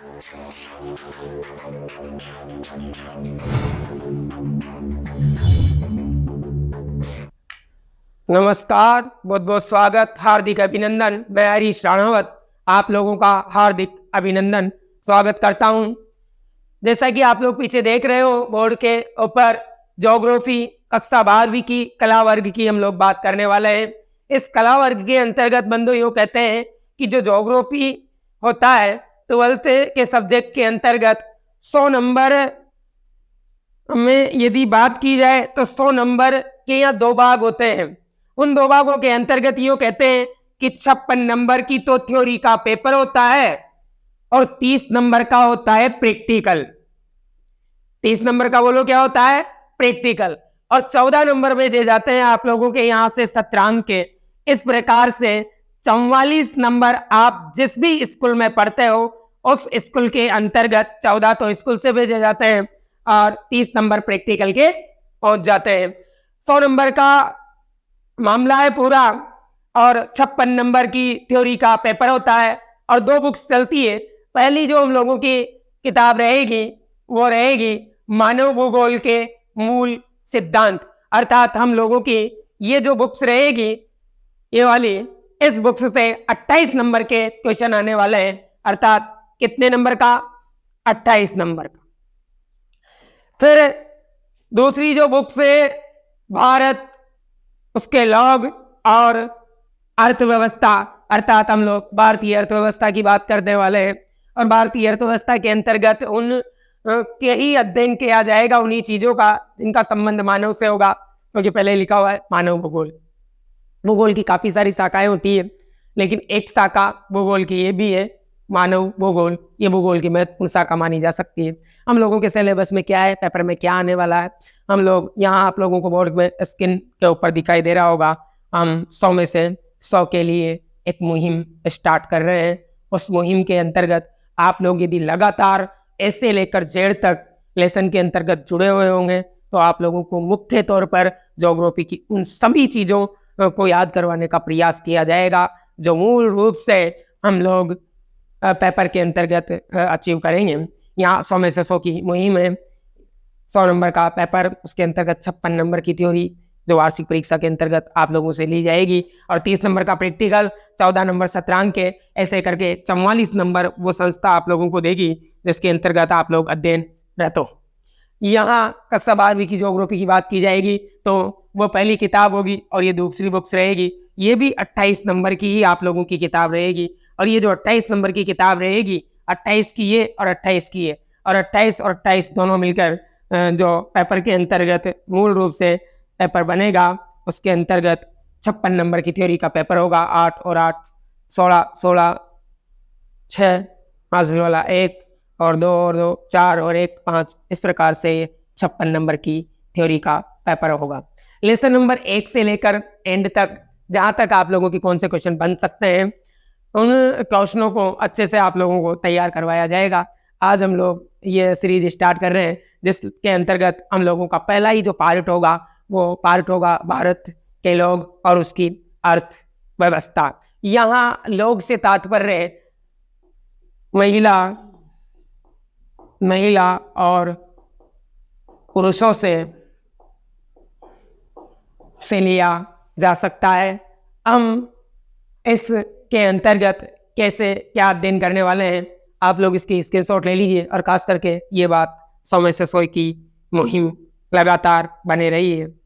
नमस्कार, बहुत बहुत स्वागत, हार्दिक अभिनंदन। मैं हरीश राणावत आप लोगों का हार्दिक अभिनंदन स्वागत करता हूं। जैसा कि आप लोग पीछे देख रहे हो बोर्ड के ऊपर, ज्योग्राफी कक्षा 12वीं की कला वर्ग की हम लोग बात करने वाले हैं। इस कला वर्ग के अंतर्गत बंधु यूँ कहते हैं कि जो ज्योग्राफी होता है 12th के सब्जेक्ट के अंतर्गत 100 नंबर में यदि बात की जाए तो 100 नंबर के यहाँ 2 भाग होते हैं। उन 2 भागों के अंतर्गत यूँ कहते हैं कि 56 नंबर की तो थ्योरी का पेपर होता है और 30 नंबर का होता है प्रैक्टिकल। 30 नंबर का बोलो क्या होता है? प्रैक्टिकल। और 14 नंबर भेजे जाते हैं आप लोगों के यहाँ से सत्रांक के। इस प्रकार से 44 नंबर आप जिस भी स्कूल में पढ़ते हो उस स्कूल के अंतर्गत 14 तो स्कूल से भेजे जाते हैं और 30 नंबर प्रैक्टिकल के पहुंच जाते हैं। 100 नंबर का मामला है पूरा और 56 नंबर की थ्योरी का पेपर होता है और 2 बुक्स चलती है। पहली जो हम लोगों की किताब रहेगी वो रहेगी मानव भूगोल के मूल सिद्धांत, अर्थात हम लोगों की ये जो बुक्स रहेगी ये वाली, इस बुक्स से 28 नंबर के क्वेश्चन आने वाले हैं। अर्थात कितने नंबर का? 28 नंबर का। फिर दूसरी जो बुक्स है भारत, उसके लॉग और अर्थव्यवस्था, अर्थात हम लोग भारतीय अर्थव्यवस्था की बात करने वाले हैं और भारतीय अर्थव्यवस्था के अंतर्गत उन के ही अध्ययन किया जाएगा, उन्हीं चीजों का जिनका संबंध मानव से होगा, क्योंकि पहले लिखा हुआ है मानव भूगोल। भूगोल की काफी सारी शाखाएं होती है, लेकिन एक शाखा भूगोल की ये भी है मानव भूगोल। ये भूगोल की महत्वपूर्ण शाखा मानी जा सकती है। हम लोगों के सिलेबस में क्या है, पेपर में क्या आने वाला है, हम लोग यहाँ आप लोगों को बोर्ड में स्क्रीन के ऊपर दिखाई दे रहा होगा। हम 100 में से 100 के लिए एक मुहिम स्टार्ट कर रहे हैं। उस मुहिम के अंतर्गत आप लोग यदि लगातार ऐसे लेकर जेड तक लेसन के अंतर्गत जुड़े हुए होंगे तो आप लोगों को मुख्य तौर पर ज्योग्राफी की उन सभी चीजों को याद करवाने का प्रयास किया जाएगा जो मूल रूप से हम लोग पेपर के अंतर्गत अचीव करेंगे। यहाँ 100 में से 100 की मुहिम है। 100 नंबर का पेपर, उसके अंतर्गत 56 नंबर की थ्योरी जो वार्षिक परीक्षा के अंतर्गत आप लोगों से ली जाएगी और 30 नंबर का प्रैक्टिकल, 14 नंबर सत्रांक के, ऐसे करके 44 नंबर वो संस्था आप लोगों को देगी जिसके अंतर्गत आप लोग अध्ययन रहते हो। यहाँ कक्षा 12वीं की ज्योग्राफी की बात की जाएगी तो वो पहली किताब होगी और ये दूसरी बुक्स रहेगी। ये भी 28 नंबर की ही आप लोगों की किताब रहेगी और ये जो 28 नंबर की किताब रहेगी, 28 की ये और 28 की ये, और 28 और 28 दोनों मिलकर जो पेपर के अंतर्गत मूल रूप से पेपर बनेगा, उसके अंतर्गत 56 नंबर की थ्योरी का पेपर होगा। 8 और 8 16, 16 6 हासिल वाला 1 और 2 और 2 4 और 1 5, इस प्रकार से 56 नंबर की थ्योरी का पेपर होगा। लेसन नंबर 1 से लेकर एंड तक, जहाँ तक आप लोगों की कौन से क्वेश्चन बन सकते हैं, उन क्वेश्चनों को अच्छे से आप लोगों को तैयार करवाया जाएगा। आज हम लोग ये सीरीज स्टार्ट कर रहे हैं जिसके अंतर्गत हम लोगों का पहला ही जो पार्ट होगा वो पार्ट होगा भारत के लोग और उसकी अर्थव्यवस्था। यहाँ लोग से तात्पर्य है महिला और पुरुषों से लिया जा सकता है। हम इसके अंतर्गत कैसे क्या अध्ययन करने वाले हैं, आप लोग इसकी स्क्रीनशॉट ले लीजिए और खास करके ये बात 100 में से 100 की मुहिम लगातार बने रही है।